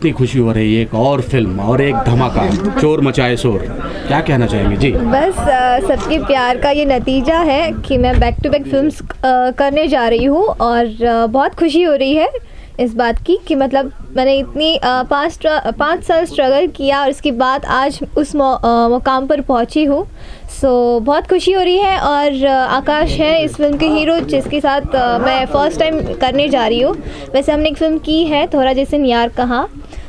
कितनी खुशी हो रही है, एक और फिल्म और एक धमाका, चोर मचाए शोर, क्या कहना चाहेंगे जी? बस सबके प्यार का ये नतीजा है कि मैं बैक टू बैक फिल्म्स करने जा रही हूँ और बहुत खुशी हो रही है इस बात की कि मतलब मैंने इतनी 5 साल स्ट्रगल किया और इसके बाद आज उस मुकाम पर पहुंची हूँ। सो बहुत खुशी हो रही है। और आकाश है इस फिल्म के हीरो जिसके साथ मैं फ़र्स्ट टाइम करने जा रही हूँ। वैसे हमने एक फ़िल्म की है थोड़ा जैसे यार कहा,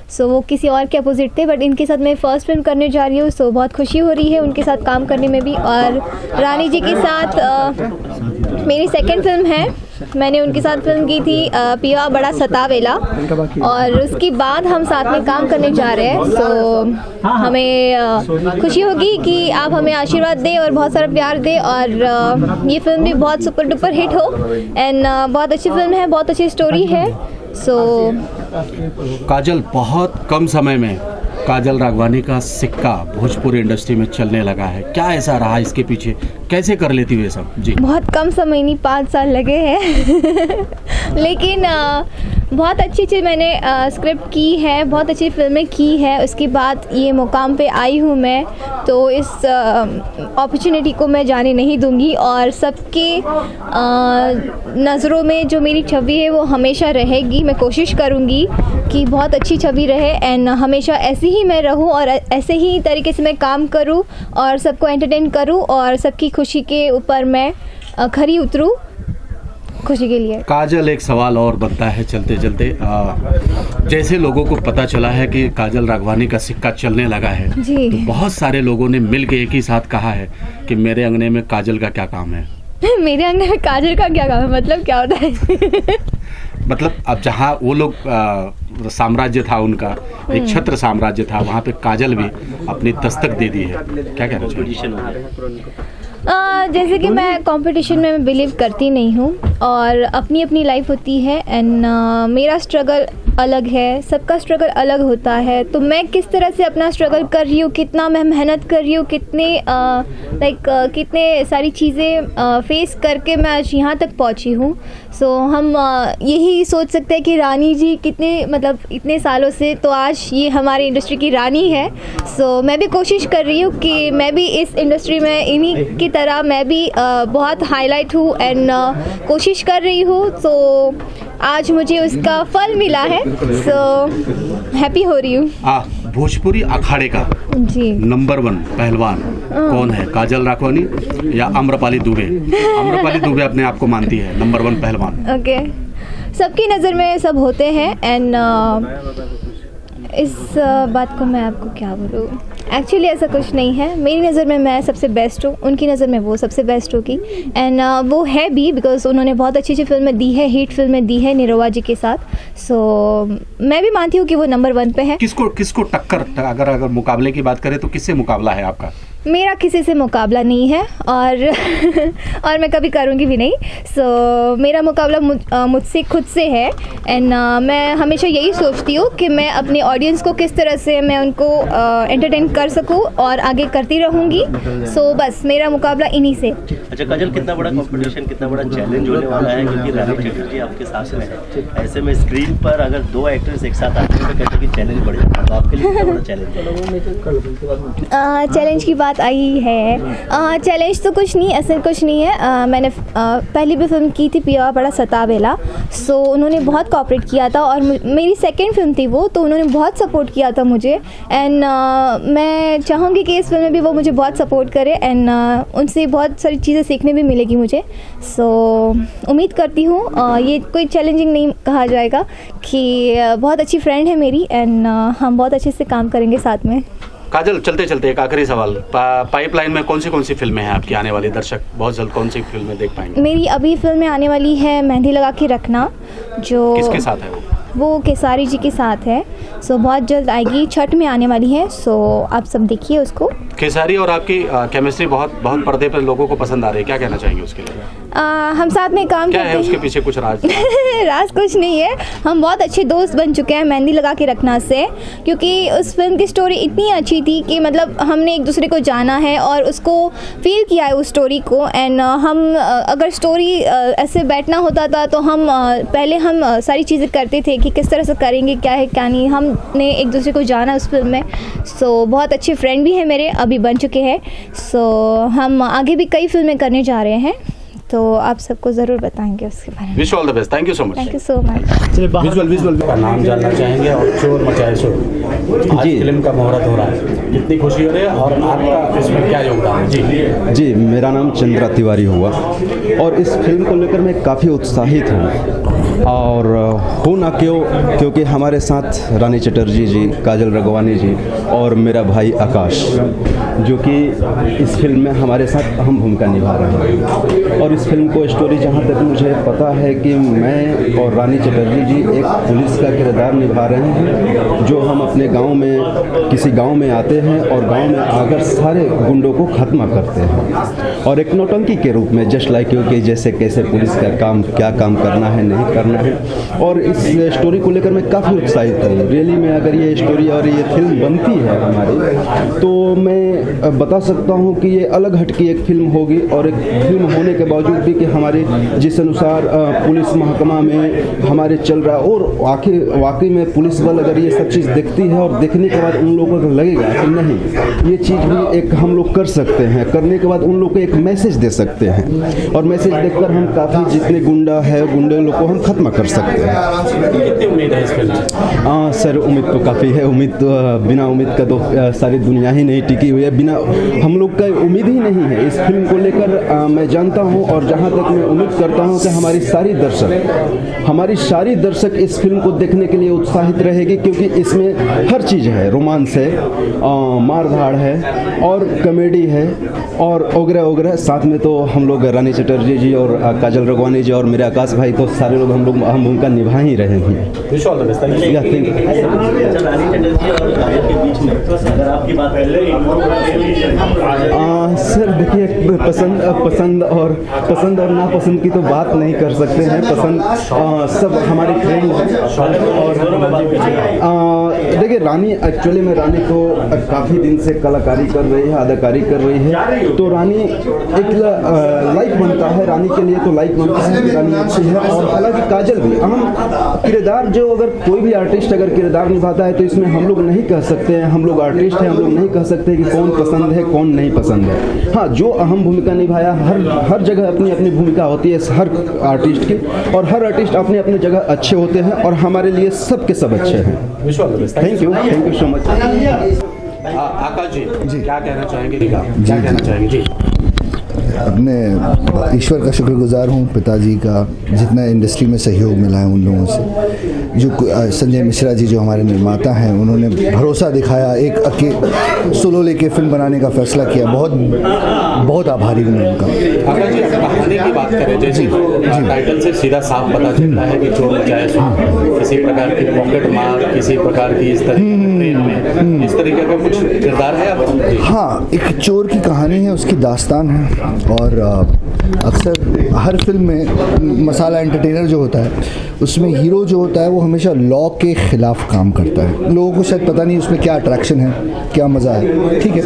सो वो किसी और के अपोजिट थे, बट इनके साथ मैं फ़र्स्ट फिल्म करने जा रही हूँ। सो बहुत खुशी हो रही है उनके साथ काम करने में भी। और रानी जी के साथ मेरी सेकंड फिल्म है। मैंने उनके साथ फिल्म की थी पिया बड़ा सतावेला, और उसके बाद हम साथ में काम करने जा रहे हैं। सो हमें खुशी होगी कि आप हमें आशीर्वाद दें और बहुत सारा प्यार दें, और ये फिल्म भी बहुत सुपर डुपर हिट हो। एंड बहुत अच्छी फिल्म है, बहुत अच्छी स्टोरी है। काजल, बहुत कम समय में काजल राघवानी का सिक्का भोजपुरी इंडस्ट्री में चलने लगा है, क्या ऐसा रहा इसके पीछे, कैसे कर लेती हुए सब जी? बहुत कम समय नहीं, 5 साल लगे हैं लेकिन बहुत अच्छी मैंने स्क्रिप्ट की है, बहुत अच्छी फिल्में की है। उसके बाद ये मुकाम पे आई हूँ मैं, तो इस अपॉर्चुनिटी को मैं जाने नहीं दूंगी और सबके नज़रों में जो मेरी छवि है वो हमेशा रहेगी। मैं कोशिश करूँगी कि बहुत अच्छी छवि रहे एंड हमेशा ऐसे ही मैं रहूँ और ऐसे ही तरीके से मैं काम करूँ और सबको एंटरटेन करूँ और सबकी खुशी के ऊपर मैं खरी उतरूँ खुशी के लिए। काजल, एक सवाल और बनता है चलते चलते, जैसे लोगों को पता चला है कि काजल राघवानी का सिक्का चलने लगा है जी, तो बहुत सारे लोगों ने मिलकर एक ही साथ कहा है कि मेरे अंगने में काजल का क्या काम है? मेरे अंगने में काजल का क्या काम है मतलब क्या होता है? मतलब अब जहाँ वो लोग साम्राज्य था उनका, एक छत्र साम्राज्य था, वहाँ पे काजल भी अपनी दस्तक दे दी है, क्या कहना चाहिए? जैसे कि मैं कंपटीशन में मैं बिलीव करती नहीं हूँ और अपनी अपनी लाइफ होती है एंड मेरा स्ट्रगल अलग है, सबका स्ट्रगल अलग होता है। तो मैं किस तरह से अपना स्ट्रगल कर रही हूँ, कितना मैं मेहनत कर रही हूँ, कितने सारी चीज़ें फेस करके मैं आज यहाँ तक पहुँची हूँ। सो हम यही सोच सकते हैं कि रानी जी कितने मतलब इतने सालों से, तो आज ये हमारी इंडस्ट्री की रानी है। सो मैं भी कोशिश कर रही हूँ कि मैं भी इस इंडस्ट्री में इन्हीं की तरह मैं भी बहुत हाईलाइट हूँ एंड कोशिश कर रही हूँ। तो आज मुझे उसका फल मिला है, सो हैप्पी हो रही हूँ। भोजपुरी अखाड़े का जी नंबर 1 पहलवान कौन है, काजल राघवानी या आम्रपाली दुबे? आम्रपाली दुबे अपने आप को मानती है नंबर 1 पहलवान। ओके, सबकी नज़र में सब होते हैं एंड इस बात को मैं आपको क्या बोलूँ, एक्चुअली ऐसा कुछ नहीं है। मेरी नज़र में मैं सबसे बेस्ट हूँ, उनकी नज़र में वो सबसे बेस्ट होगी एंड वो है भी, बिकॉज उन्होंने बहुत अच्छी अच्छी फिल्में दी है, हिट फिल्में दी है निरोवा जी के साथ। सो मैं भी मानती हूँ कि वो नंबर 1 पे है। किसको टक्कर, अगर मुकाबले की बात करें तो किससे मुकाबला है आपका? मेरा किसी से मुकाबला नहीं है और मैं कभी करूँगी भी नहीं। सो मेरा मुकाबला मुझसे खुद से है एंड मैं हमेशा यही सोचती हूँ कि मैं अपने ऑडियंस को किस तरह से मैं उनको एंटरटेन कर सकूँ और आगे करती रहूँगी। सो बस मेरा मुकाबला इन्हीं से। अच्छा काजल, कितना बड़ा कंपटीशन, कितना बड़ा चैलेंज होने वाला है, क्योंकि रानी चटर्जी आपके साथ में है, ऐसे में स्क्रीन पर अगर 2 एक्टर्स एक साथ आते हैं तो कहते हैं कि चैलेंज बढ़ जाता है, तो आपके लिए कितना बड़ा चैलेंज? चैलेंज की बात आई है, चैलेंज तो कुछ नहीं, ऐसा कुछ नहीं है। मैंने पहली भी फिल्म की थी पिया बड़ा सतावेला, सो उन्होंने बहुत कोऑपरेट किया था और मेरी सेकंड फिल्म थी वो, तो उन्होंने बहुत सपोर्ट किया था मुझे एंड मैं चाहूँगी कि इस फिल्म में भी वो मुझे बहुत सपोर्ट करे एंड उनसे बहुत सारी चीज़ें सीखने भी मिलेगी मुझे। सो उम्मीद करती हूँ ये कोई चैलेंजिंग नहीं कहा जाएगा कि बहुत अच्छी फ्रेंड है मेरी एंड हम बहुत अच्छे से काम करेंगे साथ में। काजल, चलते चलते एक आखिरी सवाल, पाइपलाइन में कौन सी फिल्में हैं आपकी आने वाली? दर्शक बहुत जल्द कौन सी फिल्में देख पाएंगे? मेरी अभी फिल्में आने वाली है मेहंदी लगा के रखना, जो किसके साथ है वो केसारी जी के साथ है। सो बहुत जल्द आएगी, छठ में आने वाली है। सो आप सब देखिए उसको। केसारी और आपकी केमिस्ट्री बहुत पर्दे पर लोगों को पसंद आ रही है, क्या कहना चाहेंगे उसके लिए? हम साथ में काम क्या करते है हैं। उसके पीछे कुछ राज? राज कुछ नहीं है, हम बहुत अच्छे दोस्त बन चुके हैं मेहंदी लगा के रखना से, क्योंकि उस फिल्म की स्टोरी इतनी अच्छी थी कि मतलब हमने एक दूसरे को जाना है और उसको फील किया है उस स्टोरी को। एंड हम अगर स्टोरी ऐसे बैठना होता था तो हम पहले हम सारी चीज़ें करते थे कि किस तरह से करेंगे, क्या है क्या नहीं, हमने एक दूसरे को जाना उस फिल्म में। सो बहुत अच्छे फ्रेंड भी हैं मेरे, अभी बन चुके हैं। सो हम आगे भी कई फिल्में करने जा रहे हैं, तो आप सबको ज़रूर बताएंगे उसके बारे में। Wish all the best, thank you so much. Thank you so much. Visual का नाम जानना चाहेंगे और चोर मचाए शोर, आज फिल्म का मुहूर्त हो रहा है, कितनी खुशी हो रही है और आपका इसमें क्या योगदान है? जी, मेरा नाम चंद्रा तिवारी हुआ और इस फिल्म को लेकर मैं काफ़ी उत्साहित हूँ और हूँ ना क्योंकि हमारे साथ रानी चटर्जी जी, काजल रगवानी जी और मेरा भाई आकाश, जो कि इस फिल्म में हमारे साथ अहम भूमिका निभा रहे हैं। और इस फिल्म को स्टोरी जहाँ तक मुझे पता है कि मैं और रानी चटर्जी जी एक पुलिस का किरदार निभा रहे हैं, जो हम अपने गांव में किसी गांव में आते हैं और गांव में आकर सारे गुंडों को ख़त्म करते हैं और एक नौटंकी के रूप में, जस्ट लाइक यू, कि जैसे कैसे पुलिस का काम, क्या काम करना है नहीं करना है। और इस स्टोरी को लेकर मैं काफ़ी उत्साहित हूँ रियली में। अगर ये स्टोरी और ये फिल्म बनती है हमारी, तो मैं बता सकता हूँ कि ये अलग हट की एक फिल्म होगी और एक फिल्म होने के बावजूद भी कि हमारे जिस अनुसार पुलिस महकमा में हमारे चल रहा है और वाकई में पुलिस बल अगर ये सब चीज़ देखती है और देखने के बाद उन लोगों को लगेगा कि नहीं, ये चीज़ भी एक हम लोग कर सकते हैं, करने के बाद उन लोग को एक मैसेज दे सकते हैं और मैसेज देखकर हम काफ़ी जितने गुंडे लोग को हम खत्म कर सकते हैं। कितनी उम्मीद है इस फिल्म से? सर, उम्मीद तो काफ़ी है। उम्मीद तो बिना उम्मीद का तो सारी दुनिया ही नहीं टिकी हुई है। बिना हम लोग का उम्मीद ही नहीं है इस फिल्म को लेकर। मैं जानता हूं और जहां तक मैं उम्मीद करता हूं कि हमारी सारी दर्शक इस फिल्म को देखने के लिए उत्साहित रहेगी, क्योंकि इसमें हर चीज़ है, रोमांस है, मारधाड़ है और कॉमेडी है और वगैरह। साथ में तो हम लोग रानी चटर्जी जी और काजल रगवानी जी और मेरे आकाश भाई, तो सारे लोग हम लोग अहम भूमिका निभा ही रहे हैं। Wish all the best, thank you. Rani Chatterjee और काजल के बीच में अगर आपकी बात सर देखिए, पसंद और नापसंद की तो बात नहीं कर सकते हैं। पसंद सब हमारे फ्रेंड हैं और देखिए, रानी एक्चुअली में रानी तो काफ़ी दिन से कलाकारी कर रही है, अदाकारी कर रही है, तो रानी एक लाइक बनता है, रानी के लिए तो लाइक बनता है कि रानी अच्छी है। और हालांकि काजल भी अहम किरदार, जो अगर कोई भी आर्टिस्ट अगर किरदार निभाता है तो इसमें हम लोग नहीं कह सकते हैं, हम लोग आर्टिस्ट हैं, हम लोग नहीं कह सकते कि कौन पसंद है कौन नहीं पसंद है। हाँ, जो अहम भूमिका निभाया, हर जगह अपनी अपनी भूमिका होती है हर आर्टिस्ट की, और हर आर्टिस्ट अपने अपने जगह अच्छे होते हैं और हमारे लिए सब के सब अच्छे हैं। Thank you so much. Akash ji क्या कहना चाहेंगे? क्या कहना चाहेंगे जी? अपने ईश्वर का शुक्रगुजार हूँ, पिताजी का जितना इंडस्ट्री में सहयोग मिला है उन लोगों से। जो संजय मिश्रा जी जो हमारे निर्माता हैं, उन्होंने भरोसा दिखाया, एक सोलो लेके फिल्म बनाने का फैसला किया। बहुत आभारी हूँ उनका। आकाश जी, कहानी की बात करें, जैसे टाइटल से सीधा साफ पता चलता है कि चोर मचाए शोर, किसी प्रकार की पॉकेट मार, किसी प्रकार की इस तरीके का कुछ किरदार है आपका? हाँ, एक चोर की कहानी है, उसकी दास्तान है। और अक्सर हर फिल्म में मसाला एंटरटेनर जो होता है, उसमें हीरो जो होता है वो हमेशा लॉ के ख़िलाफ़ काम करता है। लोगों को शायद पता नहीं उसमें क्या अट्रैक्शन है, क्या मज़ा है, ठीक है,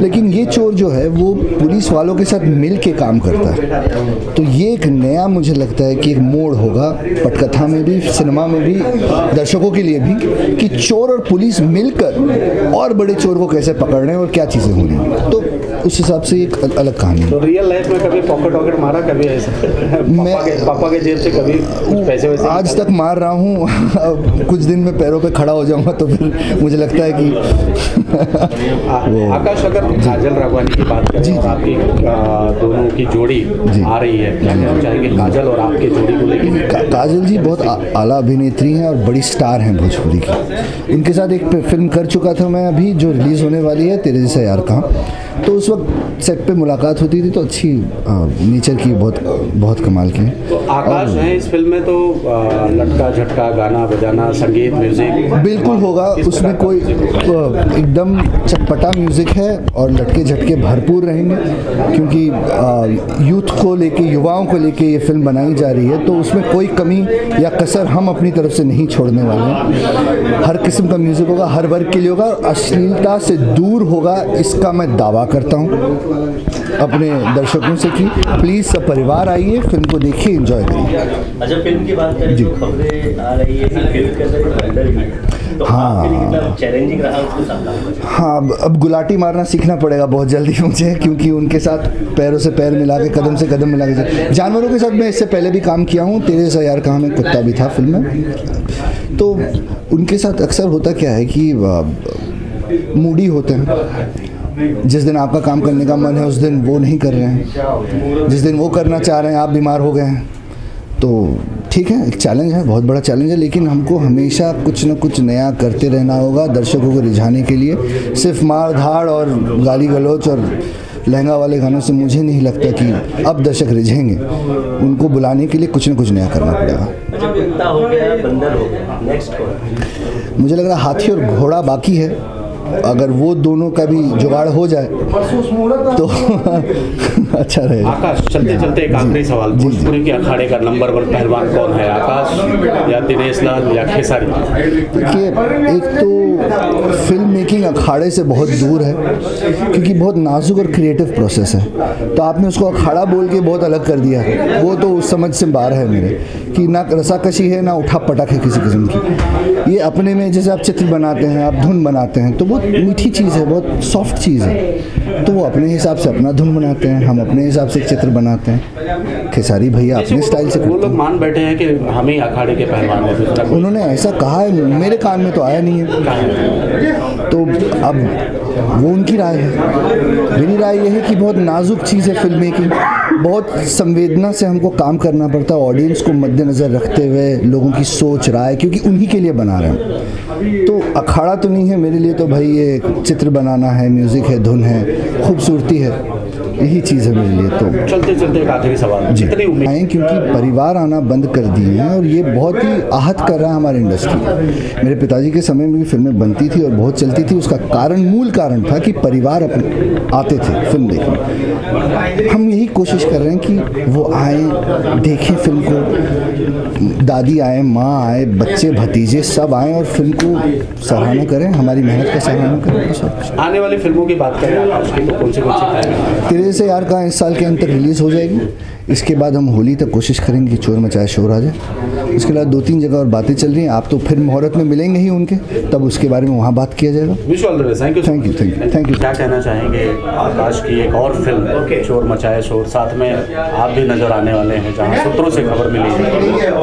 लेकिन ये चोर जो है वो पुलिस वालों के साथ मिल के काम करता है। तो ये एक नया, मुझे लगता है कि एक मोड़ होगा पटकथा में भी, सिनेमा में भी, दर्शकों के लिए भी, कि चोर और पुलिस मिलकर और बड़े चोर को कैसे पकड़ रहे हैं और क्या चीज़ें हो रही हैं। तो उस हिसाब से एक अलग कहानी है। तो रियल लाइफ में कभी पॉकेट मारा, कभी ऐसा पापा के जेब से कभी कुछ पैसे वैसे? आज तक मार रहा हूँ। अब कुछ दिन में पैरों पे खड़ा हो जाऊंगा तो फिर मुझे लगता है कि आकाश, अगर काजल रगवानी की बात करें और आपकी दोनों की जोड़ी आ रही है, क्या कहना चाहेंगे काजल और आपके जोड़ी को लेकर? काजल जी बहुत आला अभिनेत्री हैं और बड़ी स्टार हैं भोजपुरी की। इनके साथ एक फिल्म कर चुका था मैं अभी, जो रिलीज़ होने वाली है, तेरे जैसा यार कहाँ। तो उस वक्त सेट पे मुलाकात होती थी तो अच्छी नेचर की, बहुत कमाल की। आकाश है इस फिल्म में तो लटका झटका गाना बजाना संगीत म्यूजिक बिल्कुल होगा, उसमें कोई एकदम चटपटा म्यूज़िक है और लटके झटके भरपूर रहेंगे, क्योंकि यूथ को लेके, युवाओं को लेके ये फिल्म बनाई जा रही है, तो उसमें कोई कमी या कसर हम अपनी तरफ से नहीं छोड़ने वाले हैं। हर किस्म का म्यूज़िक होगा, हर वर्ग के लिए होगा, अश्लीलता से दूर होगा, इसका मैं दावा करता हूँ अपने दर्शकों से कि प्लीज़ सब परिवार आइए, फिल्म को देखिए, एंजॉय करिए। अच्छा, फिल्म की बात करें तो खबरें आ रही है कि फिल्म के अंदर बंदर भी है, तो आपके लिए कितना चैलेंजिंग रहा उसके साथ? हाँ, अब गुलाटी मारना सीखना पड़ेगा बहुत जल्दी मुझे, क्योंकि उनके साथ पैरों से पैर मिला के, कदम से कदम मिला के, जानवरों के साथ मैं इससे पहले भी काम किया हूँ। 13 यार कहाँ में कुत्ता भी था फिल्म में, तो उनके साथ अक्सर होता क्या है कि मूडी होते हैं। जिस दिन आपका काम करने का मन है उस दिन वो नहीं कर रहे हैं, जिस दिन वो करना चाह रहे हैं आप बीमार हो गए हैं। तो ठीक है, एक चैलेंज है, बहुत बड़ा चैलेंज है, लेकिन हमको हमेशा कुछ न कुछ नया करते रहना होगा दर्शकों को रिझाने के लिए। सिर्फ मार धाड़ और गाली गलौच और लहंगा वाले गानों से मुझे नहीं लगता कि अब दर्शक रिझेंगे। उनको बुलाने के लिए कुछ न कुछ नया करना पड़ेगा। कुत्ता हो गया, बंदर हो गया, नेक्स्ट कौन? मुझे लग रहा है हाथी और घोड़ा बाकी है, अगर वो दोनों का भी जुगाड़ हो जाए तो अच्छा रहेगा। आकाश, चलते चलते एक आखिरी सवाल, भोजपुरी के अखाड़े का नंबर 1 पहलवान कौन है, आकाश या दिनेश लाल या खेसारी? देखिए, एक तो फिल्म मेकिंग अखाड़े से बहुत दूर है, क्योंकि बहुत नाजुक और क्रिएटिव प्रोसेस है, तो आपने उसको अखाड़ा बोल के बहुत अलग कर दिया। वो तो उस समझ से बाहर है मेरे, कि ना रसाकशी है ना उठा पटक है किसी किस्म की। ये अपने में, जैसे आप चित्र बनाते हैं, आप धुन बनाते हैं, तो बहुत मीठी चीज़ है, बहुत सॉफ्ट चीज़ है, तो वो अपने हिसाब से अपना धुन बनाते हैं, हम अपने हिसाब से चित्र बनाते हैं, खेसारी भैया अपने स्टाइल से। वो लोग मान बैठे हैं कि हम ही अखाड़े के पहलवान हैं, उन्होंने ऐसा कहा है, मेरे कान में तो आया नहीं है, तो अब वो उनकी राय है। मेरी राय यह है कि बहुत नाजुक चीज़ है फिल्म मेकिंग, बहुत संवेदना से हमको काम करना पड़ता है, ऑडियंस को मद्देनज़र रखते हुए, लोगों की सोच राय, क्योंकि उन्हीं के लिए बना रहे हैं। तो अखाड़ा तो नहीं है मेरे लिए, तो भाई ये चित्र बनाना है, म्यूज़िक है, धुन है, खूबसूरती है, यही चीज़ है मेरे लिए। तो चलते चलते एक आखिरी सवाल, जितनी उम्मीद आए, क्योंकि परिवार आना बंद कर दिए हैं और ये बहुत ही आहत कर रहा है हमारी इंडस्ट्री। मेरे पिताजी के समय में भी फिल्में बनती थी और बहुत चलती थी, उसका कारण, मूल कारण था कि परिवार अपने आते थे फिल्म देखने। हम यही कोशिश कर रहे हैं कि वो आए, देखें फिल्म को, दादी आए, माँ आए, बच्चे भतीजे सब आए और फिल्म को सराहना करें, हमारी मेहनत का सराहना करें। आने वाली फिल्मों की बात करें आकाश की, तो कौन सी 13 यार का इस साल के अंत तक रिलीज़ हो जाएगी। इसके बाद हम होली तक कोशिश करेंगे कि चोर मचाए शोर आ जाए। इसके बाद 2-3 जगह और बातें चल रही हैं, आप तो फिर मुहूर्त में मिलेंगे ही उनके, तब उसके बारे में वहाँ बात किया जाएगा। Wish all the best, thank you. क्या कहना चाहेंगे आकाश की एक और फिल्म चोर मचाए शोर, साथ में आप भी नजर आने वाले हैं, जहाँ सूत्रों से खबर मिली है,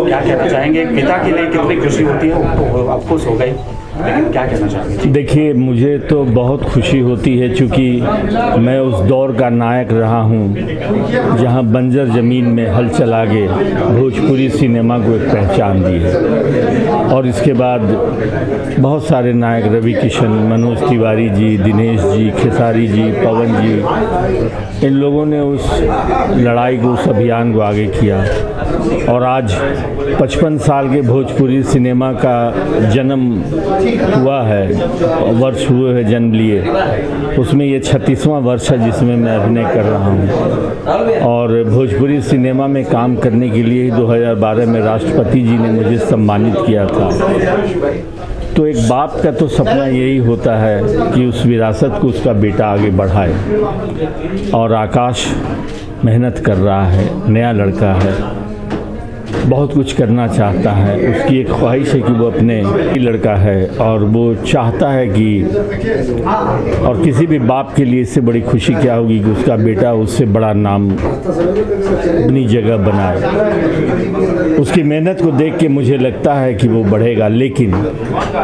क्या कहना चाहेंगे? पिता के लिए कितनी खुशी होती है, तो आप खुश हो गई, लेकिन क्या कहना चाहेंगे? देखिए, मुझे तो बहुत खुशी होती है, चूँकि मैं उस दौर का नायक रहा हूँ जहाँ बंजर ज़मीन में हल चला के भोजपुरी सिनेमा को एक पहचान दी है। और इसके बाद बहुत सारे नायक, रवि किशन, मनोज तिवारी जी, दिनेश जी, खेसारी जी, पवन जी, इन लोगों ने उस लड़ाई को, उस अभियान को आगे किया। और आज 55 साल के भोजपुरी सिनेमा का जन्म हुआ है, वर्ष हुए हैं जन्म लिए, उसमें ये 36वां वर्ष है जिसमें मैं अभिनय कर रहा हूँ। और भोजपुरी सिनेमा में काम करने के लिए 2012 में राष्ट्रपति जी ने मुझे सम्मानित किया था। तो एक बाप का तो सपना यही होता है कि उस विरासत को उसका बेटा आगे बढ़ाए, और आकाश मेहनत कर रहा है, नया लड़का है, बहुत कुछ करना चाहता है, उसकी एक ख्वाहिश है कि वो अपने लड़का है और वो चाहता है कि, और किसी भी बाप के लिए इससे बड़ी खुशी क्या होगी कि उसका बेटा उससे बड़ा नाम अपनी जगह बनाए। उसकी मेहनत को देख के मुझे लगता है कि वो बढ़ेगा, लेकिन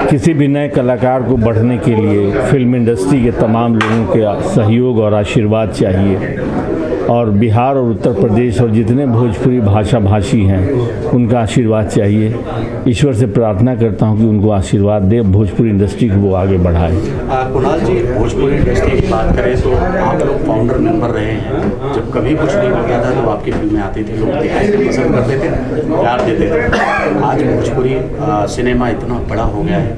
किसी भी नए कलाकार को बढ़ने के लिए फिल्म इंडस्ट्री के तमाम लोगों के सहयोग और आशीर्वाद चाहिए। और बिहार और उत्तर प्रदेश और जितने भोजपुरी भाषा भाषी हैं उनका आशीर्वाद चाहिए। ईश्वर से प्रार्थना करता हूं कि उनको आशीर्वाद दे, भोजपुरी इंडस्ट्री को वो आगे बढ़ाए। कुणाल जी, भोजपुरी इंडस्ट्री की बात करें तो आप लोग फाउंडर मेंबर रहे हैं। जब कभी कुछ नहीं होता था तो आपकी फिल्में आती थी, लोग देखते थे, पसंद करते थे, प्यार देते थे। आज भोजपुरी सिनेमा इतना बड़ा हो गया है,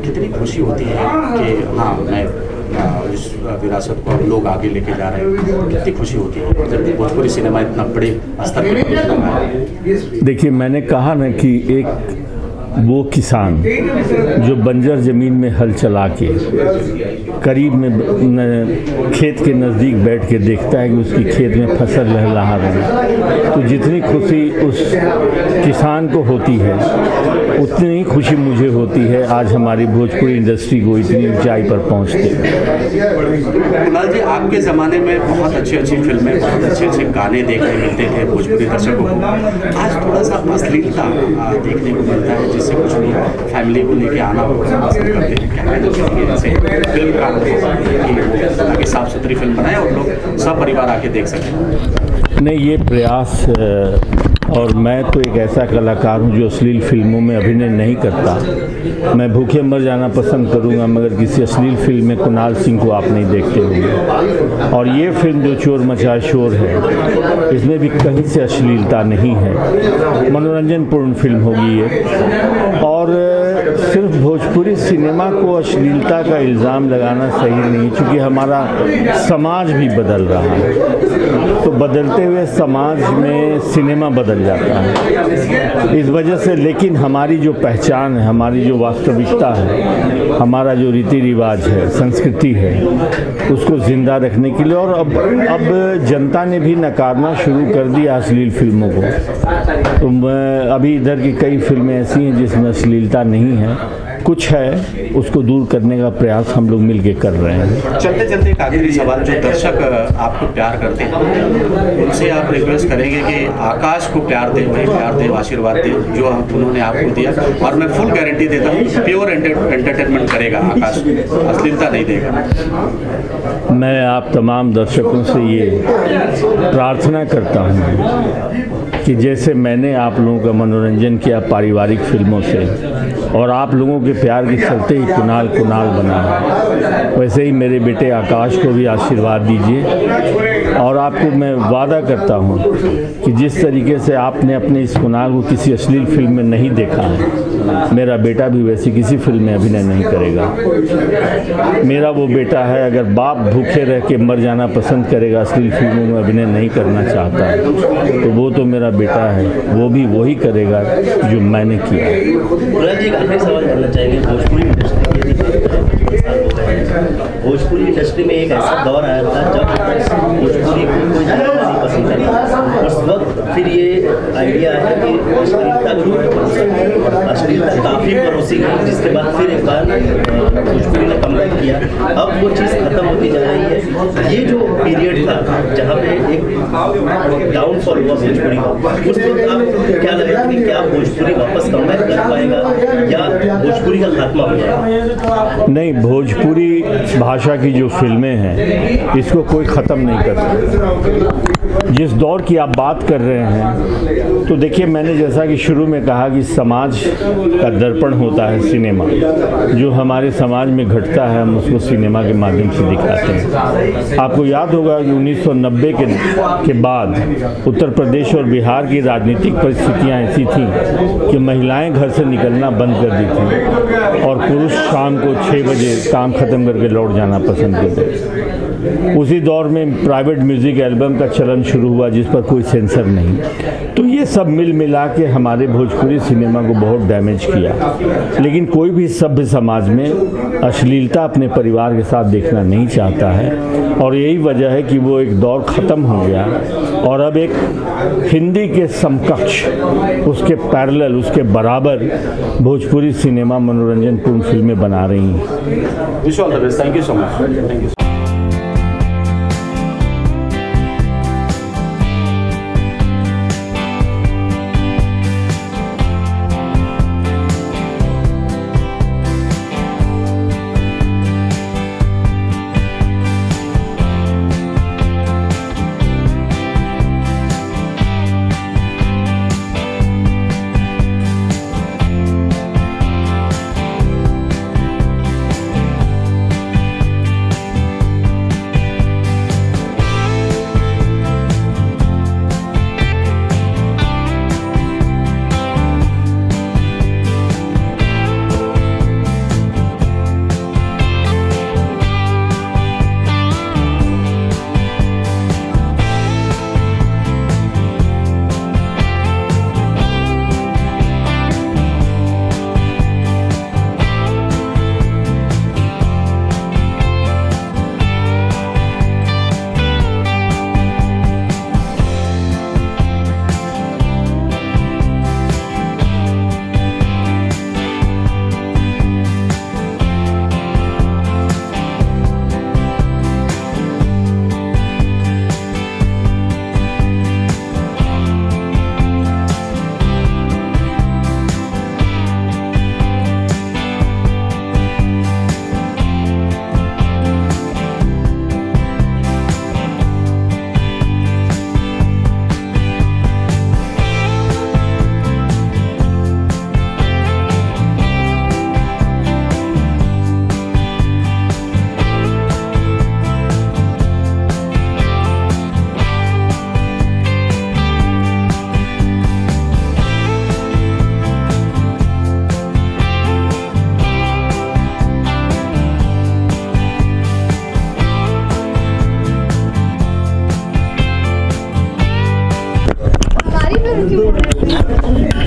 कितनी खुशी होती है कि हाँ, मैं इस विरासत को लोग आगे लेके जा रहे हैं। कितनी खुशी होती है जब भोजपुरी सिनेमा इतना बड़े स्तर पर पहुंच रहा है। देखिए, मैंने कहा ना कि एक वो किसान जो बंजर ज़मीन में हल चला के करीब में खेत के नज़दीक बैठ के देखता है कि उसकी खेत में फसल लहलहा रही है, तो जितनी खुशी उस किसान को होती है उतनी ही खुशी मुझे होती है आज हमारी भोजपुरी इंडस्ट्री को इतनी ऊंचाई पर पहुंचते। कुणाल जी, आपके ज़माने में बहुत अच्छी अच्छी फिल्में, बहुत अच्छे अच्छे गाने देखने मिलते थे भोजपुरी दर्शकों को। आज थोड़ा सा अश्लीलता देखने को मिलता है, जिससे कुछ लोग फैमिली को लेके आना पसंद करते हैं। क्या कहना चाहिए जैसे फिल्म का ताकि साफ सुथरी फिल्म बनाए और लोग सब परिवार आके देख सकें? नहीं, ये प्रयास और मैं तो एक ऐसा कलाकार हूँ जो अश्लील फिल्मों में अभिनय नहीं करता। मैं भूखे मर जाना पसंद करूँगा मगर किसी अश्लील फिल्म में कुणाल सिंह को आप नहीं देखते होंगे। और ये फिल्म जो चोर मचाए शोर है, इसमें भी कहीं से अश्लीलता नहीं है, मनोरंजनपूर्ण फिल्म होगी ये। और सिर्फ भोजपुरी सिनेमा को अश्लीलता का इल्ज़ाम लगाना सही नहीं, क्योंकि हमारा समाज भी बदल रहा है, तो बदलते हुए समाज में सिनेमा बदल जाता है इस वजह से। लेकिन हमारी जो पहचान है, हमारी जो वास्तविकता है, हमारा जो रीति रिवाज है, संस्कृति है, उसको ज़िंदा रखने के लिए। और अब जनता ने भी नकारना शुरू कर दिया अश्लील फिल्मों को। तो अभी इधर की कई फिल्में ऐसी हैं जिसमें अश्लीलता नहीं है, कुछ है, उसको दूर करने का प्रयास हम लोग मिलके कर रहे हैं। चलते चलते एक आखिरी सवाल, जो दर्शक आपको प्यार करते हैं उनसे आप रिक्वेस्ट करेंगे कि आकाश को प्यार दे, वही प्यार दे, आशीर्वाद दे जो उन्होंने आपको दिया। और मैं फुल गारंटी देता हूँ, प्योर एंटरटेनमेंट करेगा आकाश, अश्लीलता नहीं देगा। मैं आप तमाम दर्शकों से ये प्रार्थना करता हूँ कि जैसे मैंने आप लोगों का मनोरंजन किया पारिवारिक फिल्मों से और आप लोगों के प्यार के चलते ही कुणाल बना, वैसे ही मेरे बेटे आकाश को भी आशीर्वाद दीजिए। और आपको मैं वादा करता हूँ कि जिस तरीके से आपने अपने इस कुणाल को किसी अश्लील फिल्म में नहीं देखा है, मेरा बेटा भी वैसी किसी फिल्म में अभिनय नहीं करेगा। मेरा वो बेटा है, अगर बाप भूखे रह के मर जाना पसंद करेगा, अश्लील फिल्मों में अभिनय नहीं करना चाहता है, तो वो तो मेरा बेटा है, वो भी वही करेगा जो मैंने किया। सवाल करना चाहेंगे, भोजपुरी इंडस्ट्री में एक ऐसा दौर आया था जब भोजपुरी को कोई ज़्यादा नहीं पसंद करेगा। उस वक्त फिर ये आइडिया है कि अश्लीलता जो है, अश्लीलता काफ़ी परोसी गई, जिसके बाद फिर एक बार भोजपुरी ने कमबैक किया। अब वो चीज़ खत्म होती जा रही है। ये जो पीरियड था जहाँ पे एक डाउनफॉल हुआ भोजपुरी का, उस वक्त आपको क्या लगा कि क्या भोजपुरी वापस कमबैक कर पाएगा या भोजपुरी का खात्मा हो जाएगा? नहीं, भोजपुरी भाषा की जो फिल्में हैं इसको कोई ख़त्म नहीं कर सकता। जिस दौर की आप बात कर रहे हैं, तो देखिए, मैंने जैसा कि शुरू में कहा कि समाज का दर्पण होता है सिनेमा। जो हमारे समाज में घटता है हम उसको सिनेमा के माध्यम से दिखाते हैं। आपको याद होगा कि 1990 के बाद उत्तर प्रदेश और बिहार की राजनीतिक परिस्थितियां ऐसी थीं कि महिलाएं घर से निकलना बंद कर दी थी और पुरुष शाम को 6 बजे काम ख़त्म करके लौट जाना पसंद करते थे। उसी दौर में प्राइवेट म्यूज़िक एल्बम का चलन शुरू हुआ जिस पर कोई सेंसर नहीं। तो ये सब मिल मिला के हमारे भोजपुरी सिनेमा को बहुत डैमेज किया। लेकिन कोई भी सभ्य समाज में अश्लीलता अपने परिवार के साथ देखना नहीं चाहता है, और यही वजह है कि वो एक दौर ख़त्म हो गया और अब एक हिंदी के समकक्ष, उसके पैरेलल, उसके बराबर भोजपुरी सिनेमा मनोरंजनपूर्ण फिल्में बना रही हैं। Wish all the best. Thank you so much. Thank you.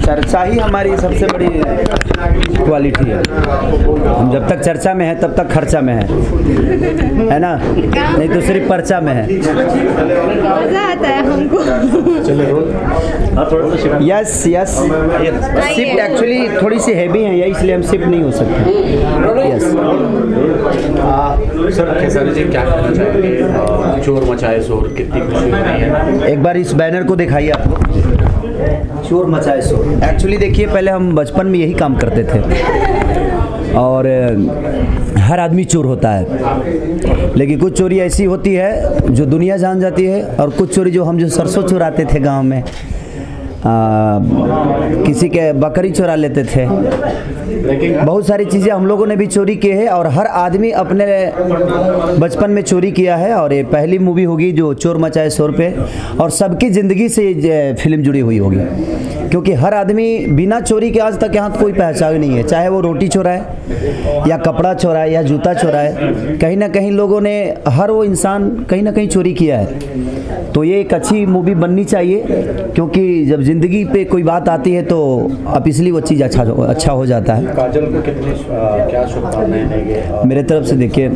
चर्चा ही हमारी सबसे बड़ी क्वालिटी है। हम जब तक चर्चा में है तब तक खर्चा में है ना, नहीं तो सिर्फ पर्चा में है। मजा आता है हमको। यस यस, शिफ्ट एक्चुअली थोड़ी सी हैवी है, यही इसलिए हम शिफ्ट नहीं हो सकते। यस सर, खेसारी जी क्या कहना चाहेंगे? चोर मचाए शोर, कितनी खुशी हो रही है? एक बार इस बैनर को दिखाइए आप। चोर मचाए शोर, एक्चुअली देखिए पहले हम बचपन में यही काम करते थे और हर आदमी चोर होता है, लेकिन कुछ चोरी ऐसी होती है जो दुनिया जान जाती है और कुछ चोरी जो हम जो सरसों चुराते थे गांव में, किसी के बकरी चुरा लेते थे, बहुत सारी चीज़ें हम लोगों ने भी चोरी की है और हर आदमी अपने बचपन में चोरी किया है। और ये पहली मूवी होगी जो चोर मचाए शोर पे, और सबकी ज़िंदगी से ये फिल्म जुड़ी हुई होगी, क्योंकि हर आदमी बिना चोरी के आज तक यहाँ कोई पहचान नहीं है, चाहे वो रोटी चोराए या कपड़ा चोराए या जूता चोराए, कहीं ना कहीं लोगों ने, हर वो इंसान कहीं ना कहीं चोरी किया है। तो ये एक अच्छी मूवी बननी चाहिए, क्योंकि जब ज़िंदगी पे कोई बात आती है तो अब इसलिए वो चीज़ अच्छा हो जाता है। काजल को कितनी क्या शुभकामनाएं देंगे? मेरे तरफ से देखिए,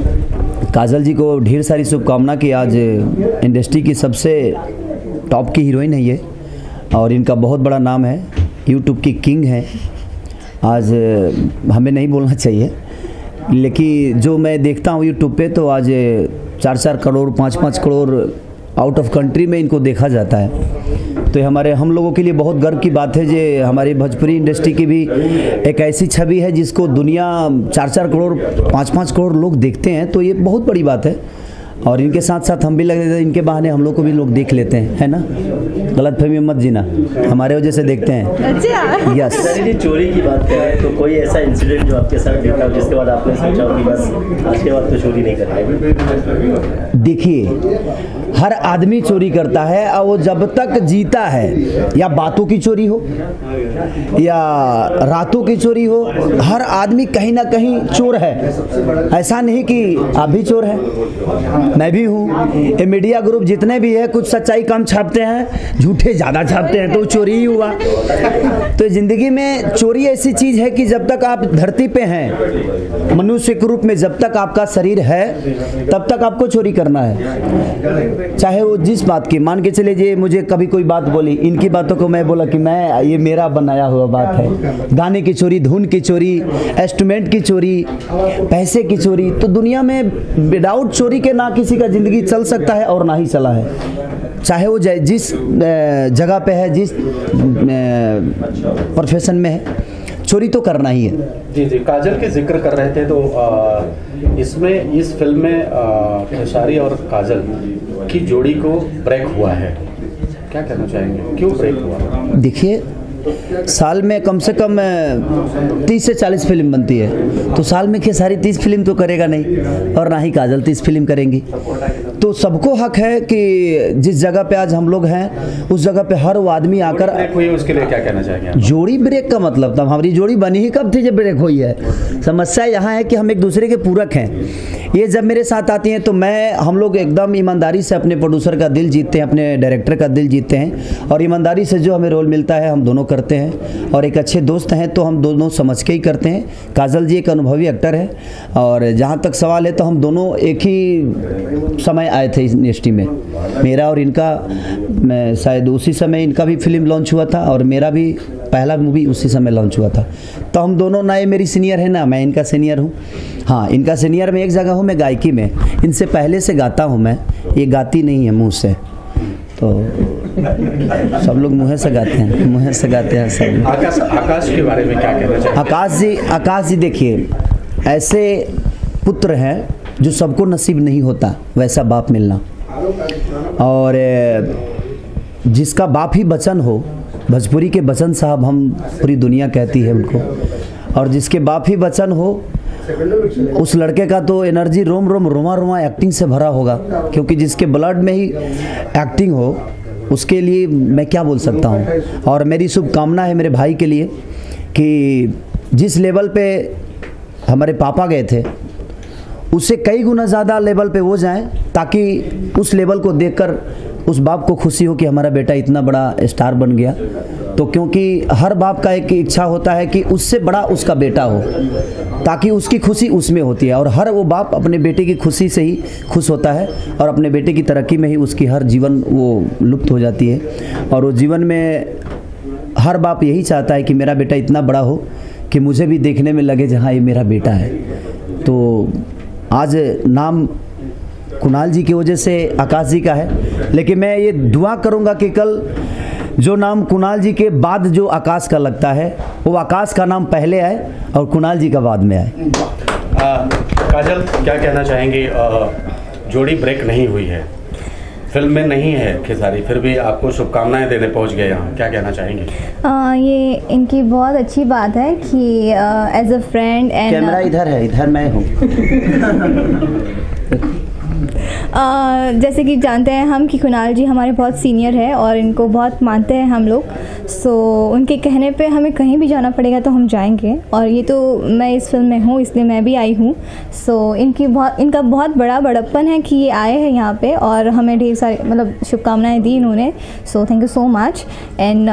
काजल जी को ढेर सारी शुभकामना कि आज इंडस्ट्री की सबसे टॉप की हीरोइन है ये, और इनका बहुत बड़ा नाम है, यूट्यूब की किंग है। आज हमें नहीं बोलना चाहिए, लेकिन जो मैं देखता हूँ यूट्यूब पे तो आज 4-4 crore 5-5 crore out of country में इनको देखा जाता है। तो हम लोगों के लिए बहुत गर्व की बात है जो हमारी भोजपुरी इंडस्ट्री की भी एक ऐसी छवि है जिसको दुनिया 4-4 करोड़ 5-5 करोड़ लोग देखते हैं, तो ये बहुत बड़ी बात है। और इनके साथ साथ हम भी लगे थे, इनके बहाने हम लोग को भी लोग देख लेते हैं, है ना, गलतफहमी मत जीना, हमारे वजह से देखते हैं। अच्छा। यस। जी, चोरी की बात करें तो कोई ऐसा इंसिडेंट जो आपके साथ देखा हो जिसके बाद आपने सोचा हो कि बस आज के बाद तो चोरी नहीं करना? देखिए, हर आदमी चोरी करता है और वो जब तक जीता है, या बातों की चोरी हो या रातों की चोरी हो, हर आदमी कहीं ना कहीं चोर है। ऐसा नहीं कि आप भी चोर हैं, मैं भी हूँ। ये मीडिया ग्रुप जितने भी है कुछ सच्चाई कम छापते हैं, झूठे ज़्यादा छापते हैं, तो चोरी ही हुआ। तो ज़िंदगी में चोरी ऐसी चीज़ है कि जब तक आप धरती पे हैं, मनुष्य के रूप में जब तक आपका शरीर है तब तक आपको चोरी करना है, चाहे वो जिस बात की। मान के चले जे मुझे कभी कोई बात बोली, इनकी बातों को मैं बोला कि मैं ये मेरा बनाया हुआ बात है, गाने की चोरी, धुन की चोरी, इंस्ट्रूमेंट की चोरी, पैसे की चोरी। तो दुनिया में विदाउट चोरी के ना किसी का ज़िंदगी चल सकता है और ना ही चला है, चाहे वो जिस जगह पे है, जिस प्रोफेशन में है, चोरी तो करना ही है। जी जी, काजल के जिक्र कर रहे थे तो इसमें, इस फिल्म में खेसारी और काजल की जोड़ी को ब्रेक हुआ है, क्या कहना चाहेंगे, क्यों ब्रेक हुआ? देखिए, साल में कम से कम 30 से 40 फिल्म बनती है, तो साल में खेसारी 30 फिल्म तो करेगा नहीं, और ना ही काजल 30 फिल्म करेंगी। तो सबको हक है कि जिस जगह पे आज हम लोग हैं उस जगह पे हर वो आदमी आकर ब्रेक हुई, उसके लिए क्या कहना चाहेंगे? जोड़ी ब्रेक का मतलब था, हमारी जोड़ी बनी ही कब थी जब ब्रेक हुई है। समस्या यहाँ है कि हम एक दूसरे के पूरक हैं। ये जब मेरे साथ आती हैं तो हम लोग एकदम ईमानदारी से अपने प्रोड्यूसर का दिल जीतते हैं, अपने डायरेक्टर का दिल जीतते हैं, और ईमानदारी से जो हमें रोल मिलता है हम दोनों करते हैं। और एक अच्छे दोस्त हैं तो हम दोनों समझ के ही करते हैं। काजल जी एक अनुभवी एक्टर है, और जहाँ तक सवाल है तो हम दोनों एक ही समय आए थे इस इंडस्ट्री में, मेरा और इनका। मैं शायद उसी समय इनका भी फिल्म लॉन्च हुआ था और मेरा भी पहला मूवी उसी समय लॉन्च हुआ था। तो हम दोनों, ना ये मेरी सीनियर है ना मैं इनका सीनियर हूँ। हाँ, इनका सीनियर में एक जगह हूँ, मैं गायकी में इनसे पहले से गाता हूँ मैं, ये गाती नहीं है मुँह से, तो सब लोग मुँह से गाते हैं सब। आकाश के बारे में क्या कहना चाहिए? आकाश जी देखिए, ऐसे पुत्र हैं जो सबको नसीब नहीं होता वैसा बाप मिलना, और जिसका बाप ही बच्चन हो, भोजपुरी के बच्चन साहब हम पूरी दुनिया कहती है उनको, और जिसके बाप ही बच्चन हो उस लड़के का तो एनर्जी रोम रोम रोमा रोमा एक्टिंग से भरा होगा, क्योंकि जिसके ब्लड में ही एक्टिंग हो उसके लिए मैं क्या बोल सकता हूँ। और मेरी शुभकामना है मेरे भाई के लिए कि जिस लेवल पे हमारे पापा गए थे उससे कई गुना ज़्यादा लेवल पे वो जाएं, ताकि उस लेवल को देखकर उस बाप को खुशी हो कि हमारा बेटा इतना बड़ा स्टार बन गया। तो क्योंकि हर बाप का एक इच्छा होता है कि उससे बड़ा उसका बेटा हो, ताकि उसकी खुशी उसमें होती है। और हर वो बाप अपने बेटे की खुशी से ही खुश होता है और अपने बेटे की तरक्की में ही उसकी हर जीवन वो लुप्त हो जाती है। और वो जीवन में हर बाप यही चाहता है कि मेरा बेटा इतना बड़ा हो कि मुझे भी देखने में लगे जहाँ ये मेरा बेटा है। तो आज नाम कुणाल जी की वजह से आकाश जी का है, लेकिन मैं ये दुआ करूँगा कि कल जो नाम कुणाल जी के बाद जो आकाश का लगता है, वो आकाश का नाम पहले आए और कुणाल जी का बाद में आए। काजल, क्या कहना चाहेंगी? जोड़ी ब्रेक नहीं हुई है, फिल्म में नहीं है खेसारी, फिर भी आपको शुभकामनाएं देने पहुंच गए यहाँ, क्या कहना चाहेंगे? ये इनकी बहुत अच्छी बात है कि as a friend and camera इधर है, इधर मैं हूँ। जैसे कि जानते हैं हम कि कुणाल जी हमारे बहुत सीनियर है और इनको बहुत मानते हैं हम लोग। सो उनके कहने पे हमें कहीं भी जाना पड़ेगा तो हम जाएंगे, और ये तो मैं इस फिल्म में हूँ इसलिए मैं भी आई हूँ। सो इनका बहुत बड़ा बड़प्पन है कि ये आए हैं यहाँ पे और हमें ढेर सारी मतलब शुभकामनाएं दी इन्होंने। So thank you so much. And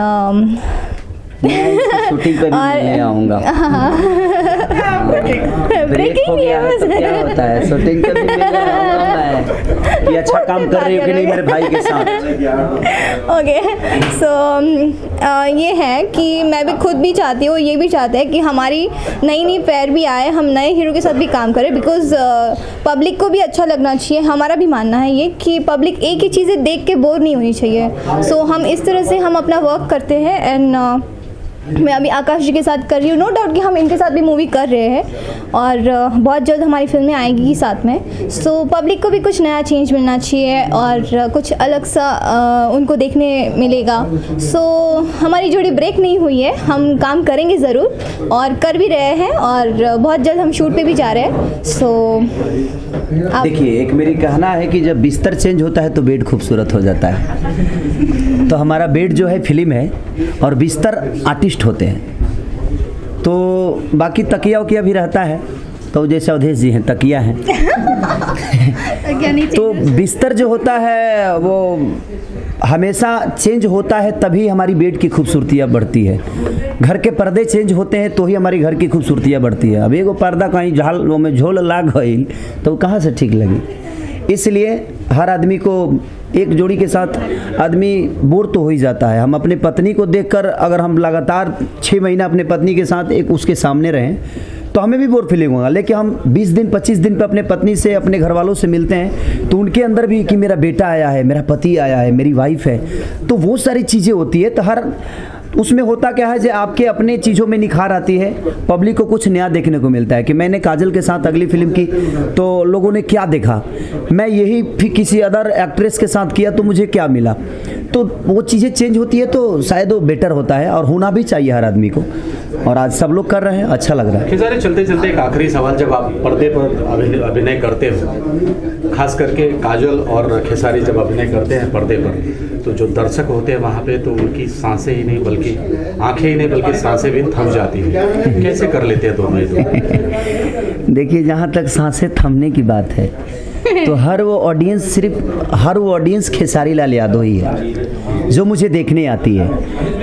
shooting पे भी मिलने आऊँगा। ब्रेक हो गया है तो क्या होता है, शूटिंग पे भी मिलने आऊँगा मैं कि अच्छा काम कर रही हो कि नहीं मेरे भाई के साथ। ओके, सो ये है कि मैं भी खुद भी चाहती हूँ, ये भी चाहते हैं कि हमारी नई नई पैर भी आए, हम नए हीरो के साथ भी काम करें, बिकॉज पब्लिक को भी अच्छा लगना चाहिए। हमारा भी मानना है ये कि पब्लिक एक ही चीज़ें देख के बोर नहीं होनी चाहिए। सो हम इस तरह से हम अपना वर्क करते हैं। एंड मैं अभी आकाश जी के साथ कर रही हूँ, नो डाउट कि हम इनके साथ भी मूवी कर रहे हैं और बहुत जल्द हमारी फिल्में आएगी साथ में। सो पब्लिक को भी कुछ नया चेंज मिलना चाहिए और कुछ अलग सा उनको देखने मिलेगा। सो हमारी जोड़ी ब्रेक नहीं हुई है, हम काम करेंगे ज़रूर और कर भी रहे हैं और बहुत जल्द हम शूट पे भी जा रहे हैं। सो देखिए, एक मेरी कहना है कि जब बिस्तर चेंज होता है तो बेड खूबसूरत हो जाता है। तो हमारा बेड जो है फिल्म है और बिस्तर आर्टिस्ट होते हैं। तो बाकी तकिया उकिया भी रहता है, तो जैसे अवधेश जी हैं तकिया हैं। तो बिस्तर जो होता है वो हमेशा चेंज होता है, तभी हमारी बेड की खूबसूरतियाँ बढ़ती है। घर के पर्दे चेंज होते हैं तो ही हमारी घर की खूबसूरतियाँ बढ़ती है। अब एगो पर्दा कहीं झाल में झोल लाग गई तो कहाँ से ठीक लगी। इसलिए हर आदमी को एक जोड़ी के साथ आदमी बोर तो हो ही जाता है। हम अपने पत्नी को देखकर अगर हम लगातार 6 महीना अपने पत्नी के साथ एक उसके सामने रहें तो हमें भी बोर फीलिंग होगा। लेकिन हम 20 दिन 25 दिन पे अपने पत्नी से अपने घर वालों से मिलते हैं तो उनके अंदर भी कि मेरा बेटा आया है, मेरा पति आया है, मेरी वाइफ है, तो वो सारी चीज़ें होती है। तो हर उसमें होता क्या है, जो आपके अपने चीज़ों में निखार आती है, पब्लिक को कुछ नया देखने को मिलता है। कि मैंने काजल के साथ अगली फिल्म की तो लोगों ने क्या देखा, मैं यही फिर किसी अदर एक्ट्रेस के साथ किया तो मुझे क्या मिला। तो वो चीज़ें चेंज होती है तो शायद वो बेटर होता है और होना भी चाहिए हर आदमी को। और आज सब लोग कर रहे हैं, अच्छा लग रहा है। खेसारी, चलते चलते एक आखिरी सवाल, जब आप पर्दे पर अभिनय करते हो, खास करके काजल और खेसारी जब अभिनय करते हैं पर्दे पर, तो जो दर्शक होते हैं वहाँ पे तो उनकी सांसें ही नहीं बल्कि आंखें ही नहीं बल्कि सांसें भी थम जाती हैं। कैसे कर लेते हैं दोनों ये? देखिए, जहाँ तक सांसें थमने की बात है तो हर वो ऑडियंस खेसारी लाल यादव ही है जो मुझे देखने आती है।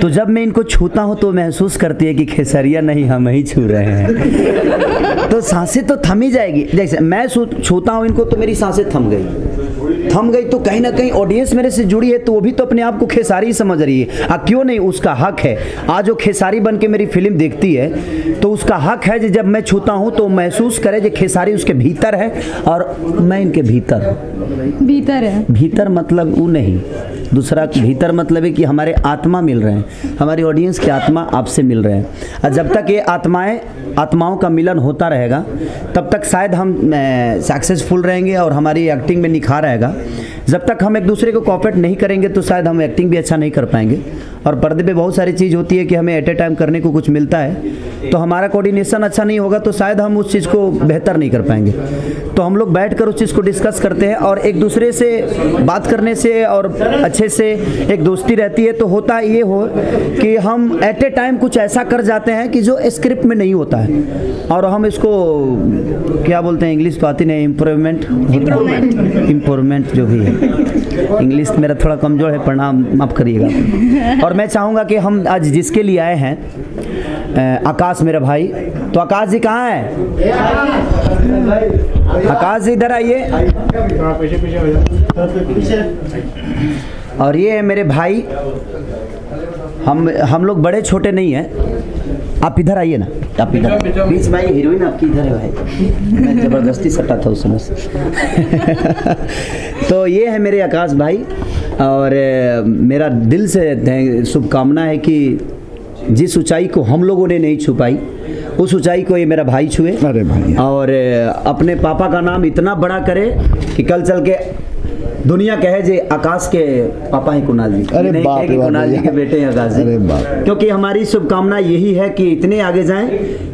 तो जब मैं इनको छूता हूँ तो महसूस करती है कि खेसारिया नहीं हम ही छू रहे हैं। तो सांसें तो थम ही जाएगी। जैसे मैं छूता हूँ इनको तो मेरी सांसें थम गई तो कहीं ना कहीं ऑडियंस मेरे से जुड़ी है तो वो भी तो अपने आप को खेसारी समझ रही है। क्यों नहीं, उसका हक है। आज वो खेसारी बन के मेरी फिल्म देखती है तो उसका हक है कि जब मैं छूता हूँ तो महसूस करे कि खेसारी उसके भीतर है और मैं इनके भीतर है। भीतर मतलब वो नहीं, दूसरा भीतर मतलब है कि हमारे आत्मा मिल रहे हैं, हमारी ऑडियंस की आत्मा आपसे मिल रहे हैं। और जब तक ये आत्माओं का मिलन होता रहेगा तब तक शायद हम सक्सेसफुल रहेंगे और हमारी एक्टिंग में निखार आएगा। जब तक हम एक दूसरे को कॉपरेट नहीं करेंगे तो शायद हम एक्टिंग भी अच्छा नहीं कर पाएंगे। और पर्दे पे बहुत सारी चीज़ होती है कि हमें एट ए टाइम करने को कुछ मिलता है तो हमारा कोऑर्डिनेशन अच्छा नहीं होगा तो शायद हम उस चीज़ को बेहतर नहीं कर पाएंगे। तो हम लोग बैठकर उस चीज़ को डिस्कस करते हैं और एक दूसरे से बात करने से और अच्छे से एक दोस्ती रहती है। तो होता ये हो कि हम एट ए टाइम कुछ ऐसा कर जाते हैं कि जो स्क्रिप्ट में नहीं होता है और हम इसको क्या बोलते हैं, इंग्लिश तो आती नहीं, इम्प्रूवमेंट जो भी है, इंग्लिश मेरा थोड़ा कमज़ोर है, प्रणाम माफ़ करिएगा। और मैं चाहूँगा कि हम आज जिसके लिए आए हैं आकाश मेरा भाई, तो आकाश जी कहाँ हैं? आकाश जी इधर आइए। और ये है मेरे भाई, हम लोग बड़े छोटे नहीं हैं, आप इधर आइए ना, आप इधर बीच में, हीरोइन आपकी इधर है भाई, मैं ज़बरदस्ती सटा था उस समय से। तो ये है मेरे आकाश भाई और मेरा दिल से शुभकामना है कि जिस ऊंचाई को हम लोगों ने नहीं छू पाई उस ऊंचाई को ये मेरा भाई छुए। अरे भाई, और अपने पापा का नाम इतना बड़ा करे कि कल चल के दुनिया कहे जे आकाश के पापा हैं कुणाल जी, अरे नहीं कहे कि कुणाल जी के बेटे हैं आकाश जी। क्योंकि हमारी शुभकामना यही है कि इतने आगे जाएं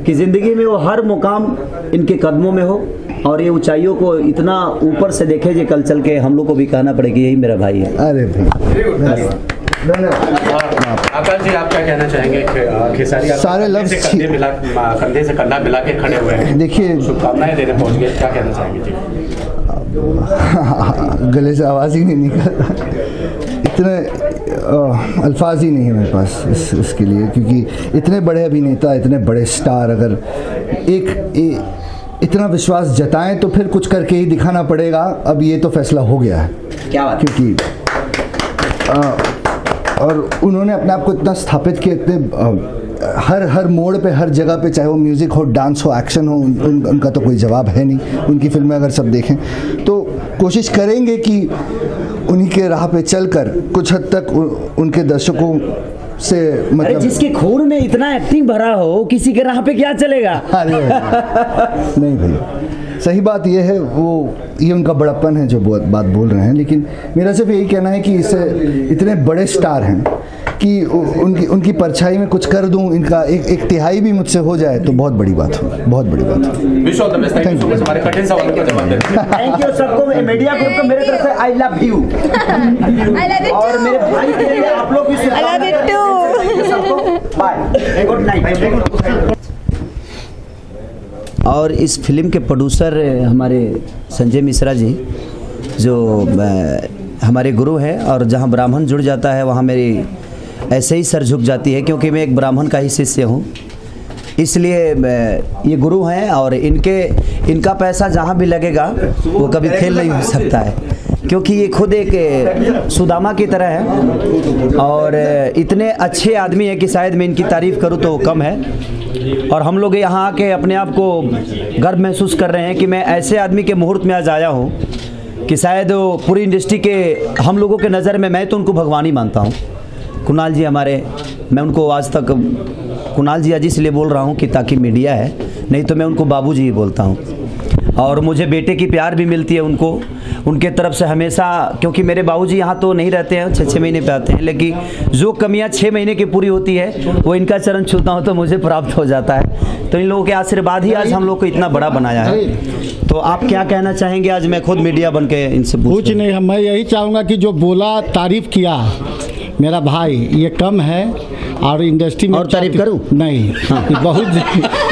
कि ज़िंदगी में वो हर मुकाम इनके कदमों में हो और ये ऊंचाइयों को इतना ऊपर से देखे जे कल चल के हम लोग को भी कहना पड़े कि यही मेरा भाई है। अरे भाई, आकाश जी आप क्या कहना चाहेंगे? खेसारी सारे लफ्ज़ कंधे से कंधा मिला के खड़े हुए हैं, देखिए शुभकामनाएं देने पहुंच गए, क्या कहना चाहेंगे जी? गले से आवाज़ ही नहीं निकल, इतने अल्फाज ही नहीं है मेरे पास इसके लिए, क्योंकि इतने बड़े अभिनेता, इतने बड़े स्टार अगर इतना विश्वास जताएं तो फिर कुछ करके ही दिखाना पड़ेगा। अब ये तो फैसला हो गया है, क्या बात, क्योंकि और उन्होंने अपने आप को इतना स्थापित किया, इतने हर मोड़ पे, हर जगह पे, चाहे वो म्यूज़िक हो, डांस हो, एक्शन हो, उनका तो कोई जवाब है नहीं। उनकी फिल्में अगर सब देखें तो कोशिश करेंगे कि उन्हीं के राह पे चलकर कुछ हद तक उनके दर्शकों से, मतलब जिसके खून में इतना एक्टिंग भरा हो किसी के राह पे क्या चलेगा? नहीं भाई, सही बात ये है, ये उनका बड़प्पन है जो बात बोल रहे हैं। लेकिन मेरा सिर्फ यही कहना है कि इसे इतने बड़े स्टार हैं कि उनकी परछाई में कुछ कर दूं, इनका एक तिहाई भी मुझसे हो जाए तो बहुत बड़ी बात हो, बहुत बड़ी बात हो। थैंक यू हमारे कठिन सवालों का जवाब देने। थैंक यू सबको, मीडिया ग्रुप को मेरे तरफ से आई लव यू। और मेरे भाई के लिए आप लोग भी I love you too. Bye, good night. और इस फिल्म के प्रोड्यूसर हमारे संजय मिश्रा जी, जो हमारे गुरु हैं, और जहां ब्राह्मण जुड़ जाता है वहां मेरी ऐसे ही सर झुक जाती है, क्योंकि मैं एक ब्राह्मण का ही शिष्य हूं, इसलिए ये गुरु हैं और इनका पैसा जहां भी लगेगा वो कभी फेल नहीं हो सकता है, क्योंकि ये खुद एक सुदामा की तरह है और इतने अच्छे आदमी हैं कि शायद मैं इनकी तारीफ़ करूं तो कम है। और हम लोग यहाँ आके अपने आप को गर्व महसूस कर रहे हैं कि मैं ऐसे आदमी के मुहूर्त में आज आया हूँ कि शायद पूरी इंडस्ट्री के हम लोगों के नज़र में मैं तो उनको भगवान ही मानता हूँ। कुणाल जी हमारे, मैं उनको आज तक कुणाल जी आज इसलिए बोल रहा हूँ कि ताकि मीडिया है, नहीं तो मैं उनको बाबू जी ही बोलता हूँ। और मुझे बेटे की प्यार भी मिलती है उनको, उनके तरफ से हमेशा, क्योंकि मेरे बाबूजी यहाँ तो नहीं रहते हैं, 6-6 महीने पे आते हैं, लेकिन जो कमियाँ 6 महीने की पूरी होती है वो इनका चरण छूता हूँ तो मुझे प्राप्त हो जाता है। तो इन लोगों के आशीर्वाद ही आज हम लोग को इतना बड़ा बनाया है। तो आप क्या कहना चाहेंगे? आज मैं खुद मीडिया बन के इनसे कुछ नहीं, मैं यही चाहूँगा कि जो बोला, तारीफ़ किया मेरा भाई, ये कम है और इंडस्ट्री में और तारीफ करूं? नहीं,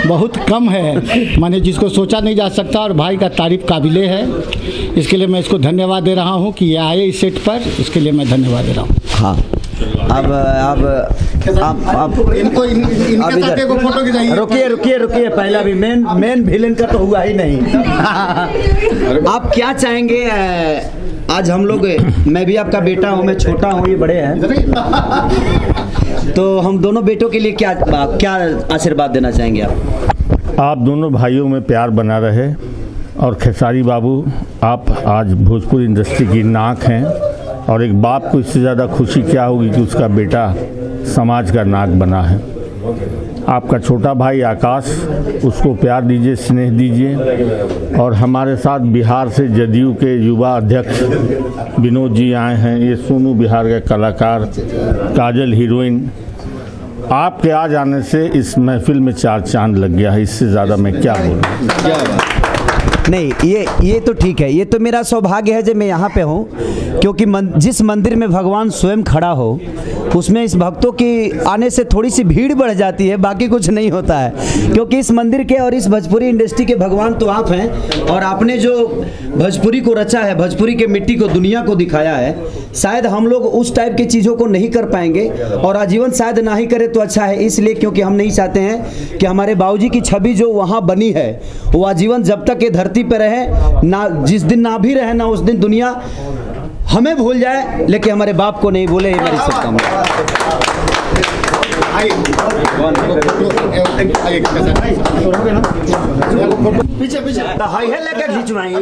बहुत कम है, माने जिसको सोचा नहीं जा सकता, और भाई का तारीफ काबिले है। इसके लिए मैं इसको धन्यवाद दे रहा हूं कि ये आए इस सेट पर, इसके लिए मैं धन्यवाद दे रहा हूं। हाँ, अब इनको इनके साथ एक फोटो खिंचाइए। रुकिए, पहला भी मेन विलेन का तो हुआ ही नहीं। आप क्या चाहेंगे? आज हम लोग, मैं भी आपका बेटा हूँ, मैं छोटा हूँ, ये बड़े हैं, तो हम दोनों बेटों के लिए क्या आशीर्वाद देना चाहेंगे आप दोनों भाइयों में प्यार बना रहे। और खेसारी बाबू, आप आज भोजपुरी इंडस्ट्री की नाक हैं, और एक बाप को इससे ज़्यादा खुशी क्या होगी कि उसका बेटा समाज का नाक बना है। आपका छोटा भाई आकाश, उसको प्यार दीजिए, स्नेह दीजिए। और हमारे साथ बिहार से जदयू के युवा अध्यक्ष विनोद जी आए हैं, ये सोनू बिहार के कलाकार, काजल हीरोइन, आपके आ जाने से इस महफिल में 4 चांद लग गया है, इससे ज़्यादा मैं क्या बोलूँ। नहीं, ये तो ठीक है, ये तो मेरा सौभाग्य है जो मैं यहाँ पे हूँ, क्योंकि जिस मंदिर में भगवान स्वयं खड़ा हो उसमें इस भक्तों की आने से थोड़ी सी भीड़ बढ़ जाती है, बाकी कुछ नहीं होता है। क्योंकि इस मंदिर के और इस भोजपुरी इंडस्ट्री के भगवान तो आप हैं, और आपने जो भोजपुरी को रचा है, भोजपुरी के मिट्टी को दुनिया को दिखाया है, शायद हम लोग उस टाइप की चीज़ों को नहीं कर पाएंगे, और आजीवन शायद ना ही करें तो अच्छा है। इसलिए क्योंकि हम नहीं चाहते हैं कि हमारे बाबूजी की छवि जो वहाँ बनी है वो आजीवन जब तक ये धरती पर रहे, ना जिस दिन ना भी रहे ना उस दिन दुनिया हमें भूल जाए, लेकिन हमारे बाप को नहीं भूले। हमारी शुभकामनाएं। पीछे पीछे लेकर खींचवाएंगे।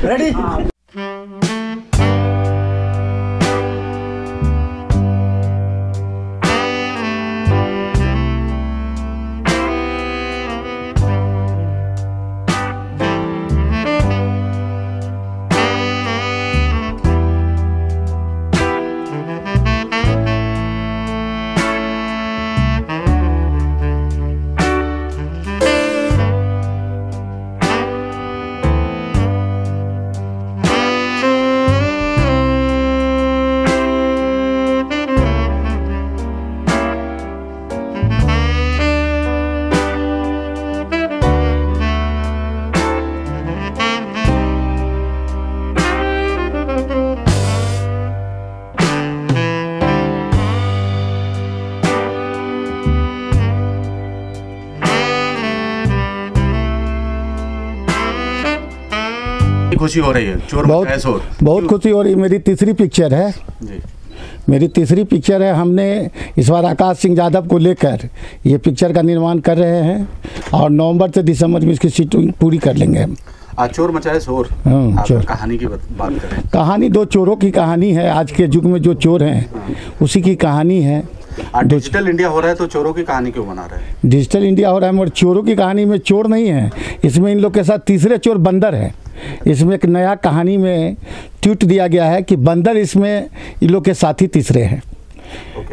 रेडी। खुशी हो रही है, चोर मचाए शोर। बहुत खुशी हो रही है। मेरी तीसरी पिक्चर है जी। मेरी तीसरी पिक्चर है। हमने इस बार आकाश सिंह यादव को लेकर ये पिक्चर का निर्माण कर रहे हैं, और नवंबर से दिसंबर में इसकी शूटिंग पूरी कर लेंगे। आज चोर मचाए शोर, चोर कहानी की बात करें। कहानी 2 चोरों की कहानी है। आज के युग में जो चोर हैं उसी की कहानी है। डिजिटल इंडिया हो रहा है तो चोरों की कहानी क्यों बना रहे हैं? डिजिटल इंडिया हो रहा है मगर चोरों की कहानी में चोर नहीं है। इसमें इन लोग के साथ तीसरे चोर बंदर है। इसमें एक नया कहानी में ट्वीट दिया गया है कि बंदर इसमें इन लोग के साथी तीसरे हैं।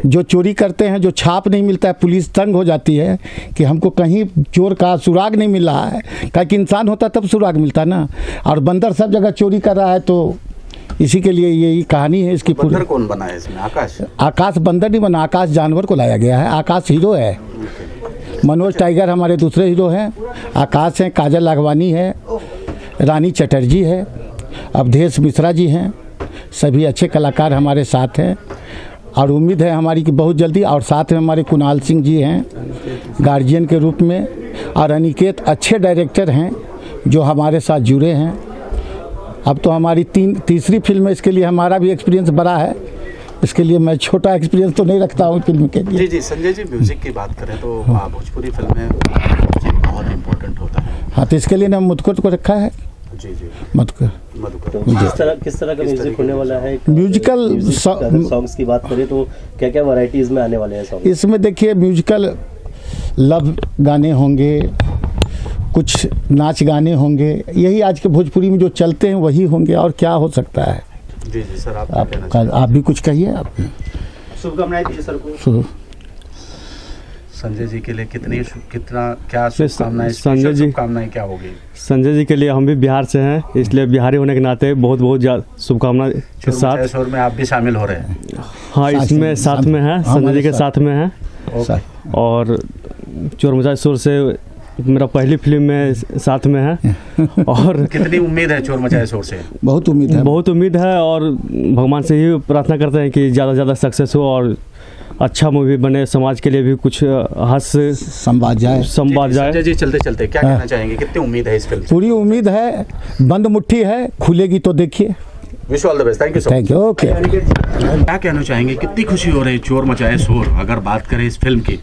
जो चोरी करते हैं, जो छाप नहीं मिलता है, पुलिस तंग हो जाती है कि हमको कहीं चोर का सुराग नहीं मिल रहा है। कहीं कि इंसान होता तब सुराग मिलता ना, और बंदर सब जगह चोरी कर रहा है। तो इसी के लिए यही कहानी है इसकी। बंदर कौन बना है इसमें? आकाश? आकाश बंदर नहीं बना, आकाश जानवर को लाया गया है। आकाश हीरो है, मनोज टाइगर हमारे दूसरे हीरो हैं। आकाश हैं, काजल लाघवानी है, रानी चटर्जी है, अवधेश मिश्रा जी हैं। सभी अच्छे कलाकार हमारे साथ हैं, और उम्मीद है हमारी कि बहुत जल्दी। और साथ में हमारे कुणाल सिंह जी हैं गार्जियन के रूप में, और अनिकेत अच्छे डायरेक्टर हैं जो हमारे साथ जुड़े हैं। अब तो हमारी तीसरी फिल्म है, इसके लिए हमारा भी एक्सपीरियंस बड़ा है। इसके लिए मैं छोटा एक्सपीरियंस तो नहीं रखता हूँ फिल्म के लिए। जी जी। संजय जी, म्यूजिक की बात करें तो भोजपुरी फिल्म में म्यूजिक बहुत इम्पोर्टेंट होता है। हाँ, तो इसके लिए ना मधुकर को रखा है। जी जी। मधुकर किस तरह का म्यूजिक होने वाला है? म्यूजिकल सॉन्ग्स की बात करें तो क्या क्या वैरायटीज में आने वाले हैं सॉन्ग? इसमें देखिए, म्यूजिकल लव गाने होंगे, कुछ नाच गाने होंगे। यही आज के भोजपुरी में जो चलते हैं वही होंगे, और क्या हो सकता है। जी जी सर। आप भी कुछ कहिए। आप शुभकामनाएं दीजिए सर को। संजय जी के लिए क्या शुभकामनाएं? संजय जी शुभकामनाएं क्या होगी? संजय जी के लिए हम भी बिहार से हैं, इसलिए बिहारी होने के नाते बहुत बहुत शुभकामनाएं के साथ। शोर में आप भी शामिल हो रहे हैं? हाँ, इसमें साथ में है, संजय जी के साथ में है। और चोर मचाए शोर से मेरा पहली फिल्म में साथ में है। और कितनी उम्मीद है चोर मचाए शोर से? बहुत उम्मीद है, बहुत उम्मीद है, और भगवान से ही प्रार्थना करते हैं कि ज़्यादा से ज़्यादा सक्सेस हो और अच्छा मूवी बने, समाज के लिए भी कुछ हास्य संवाद जाए। संजय जी, चलते चलते क्या कहना चाहेंगे? कितनी उम्मीद है इस फिल्म? पूरी उम्मीद है, बंद मुट्ठी है, खुलेगी तो देखिए। Wish all the best. Thank you so much. Thank you. Okay. क्या कहना चाहेंगे? कितनी खुशी हो रही है चोर मचाए शोर? अगर बात करें इस फिल्म की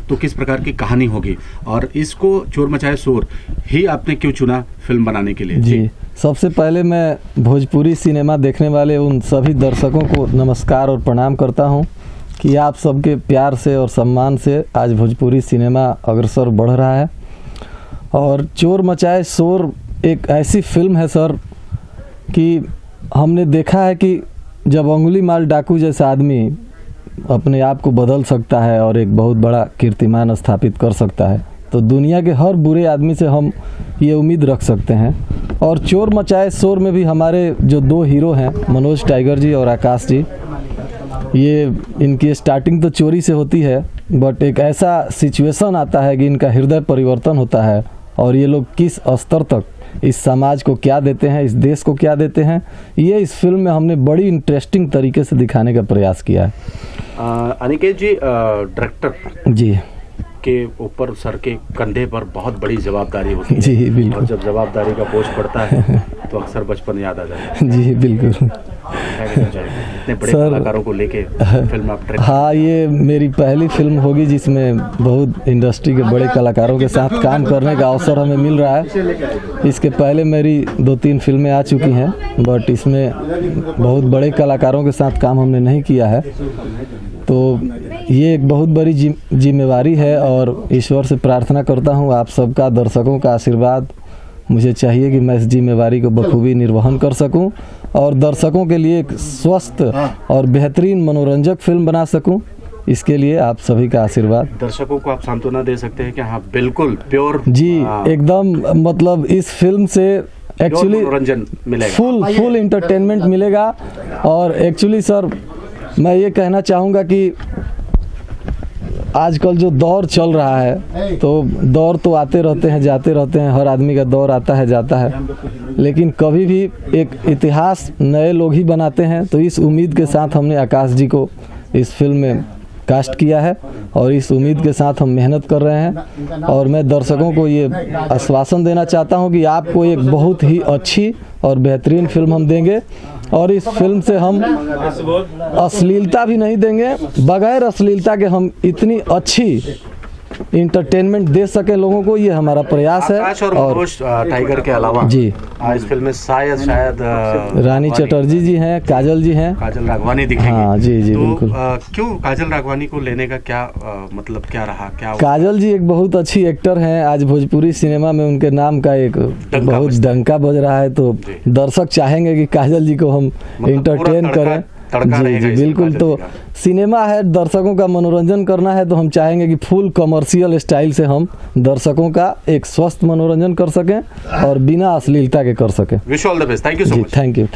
तो किस प्रकार की कहानी होगी, और इसको चोर मचाए शोर ही आपने क्यों चुना फिल्म बनाने के लिए? जी, सबसे पहले मैं भोजपुरी सिनेमा देखने वाले उन सभी दर्शकों को नमस्कार और प्रणाम करता हूं कि आप सबके प्यार से और सम्मान से आज भोजपुरी सिनेमा अग्रसर बढ़ रहा है। और चोर मचाए शोर एक ऐसी फिल्म है सर कि हमने देखा है कि जब अंगुली माल डाकू जैसा आदमी अपने आप को बदल सकता है और एक बहुत बड़ा कीर्तिमान स्थापित कर सकता है, तो दुनिया के हर बुरे आदमी से हम ये उम्मीद रख सकते हैं। और चोर मचाए शोर में भी हमारे जो दो हीरो हैं, मनोज टाइगर जी और आकाश जी, ये इनकी स्टार्टिंग तो चोरी से होती है, बट एक ऐसा सिचुएशन आता है कि इनका हृदय परिवर्तन होता है और ये लोग किस स्तर तक इस समाज को क्या देते हैं, इस देश को क्या देते हैं, ये इस फिल्म में हमने बड़ी इंटरेस्टिंग तरीके से दिखाने का प्रयास किया है। अनिकेत जी, डायरेक्टर जी के ऊपर, सर के कंधे पर बहुत बड़ी जवाबदारी होती है। जी बिल्कुल। और जब जवाबदारी का बोझ पड़ता है तो अक्सर बचपन याद आ जाता है। जी बिल्कुल। इतने बड़े कलाकारों को लेके फिल्म आप डायरेक्ट। हाँ, ये मेरी पहली फिल्म होगी जिसमें बहुत इंडस्ट्री के बड़े कलाकारों के साथ काम करने का अवसर हमें मिल रहा है। इसके पहले मेरी 2-3 फिल्में आ चुकी हैं, बट इसमें बहुत बड़े कलाकारों के साथ काम हमने नहीं किया है, तो ये एक बहुत बड़ी जिम्मेवारी है। और ईश्वर से प्रार्थना करता हूँ आप सबका, दर्शकों का आशीर्वाद मुझे चाहिए कि मैं इस जिम्मेवारी को बखूबी निर्वहन कर सकूं और दर्शकों के लिए एक स्वस्थ और बेहतरीन मनोरंजक फिल्म बना सकूं। इसके लिए आप सभी का आशीर्वाद। दर्शकों को आप सांत्वना दे सकते हैं कि हाँ बिल्कुल प्योर जी एकदम, मतलब इस फिल्म से एक्चुअली मनोरंजन मिलेगा, फुल इंटरटेनमेंट मिलेगा। और एक्चुअली सर मैं ये कहना चाहूँगा कि आजकल जो दौर चल रहा है, तो दौर तो आते रहते हैं जाते रहते हैं, हर आदमी का दौर आता है जाता है, लेकिन कभी भी एक इतिहास नए लोग ही बनाते हैं। तो इस उम्मीद के साथ हमने आकाश जी को इस फिल्म में कास्ट किया है और इस उम्मीद के साथ हम मेहनत कर रहे हैं। और मैं दर्शकों को ये आश्वासन देना चाहता हूं कि आपको एक बहुत ही अच्छी और बेहतरीन फिल्म हम देंगे। और इस फिल्म से हम अश्लीलता भी नहीं देंगे, बगैर अश्लीलता के हम इतनी अच्छी इंटरटेनमेंट दे सके लोगों को, ये हमारा प्रयास है। आकाश और मनोज टाइगर के अलावा जी इस फिल्म में शायद रानी चटर्जी जी हैं, काजल जी हैं, काजल राघवानी दिखेंगे। हाँ जी जी तो, बिल्कुल। क्यों काजल राघवानी को लेने का क्या मतलब क्या रहा, क्या काजल जी एक बहुत अच्छी एक्टर हैं, आज भोजपुरी सिनेमा में उनके नाम का एक बहुत डंका बज रहा है, तो दर्शक चाहेंगे कि काजल जी को हम इंटरटेन करें। जी जी बिल्कुल। तो सिनेमा है, दर्शकों का मनोरंजन करना है, तो हम चाहेंगे कि फुल कमर्शियल स्टाइल से हम दर्शकों का एक स्वस्थ मनोरंजन कर सकें और बिना अश्लीलता के कर सकें। Wish all the best. Thank you so much. Thank you.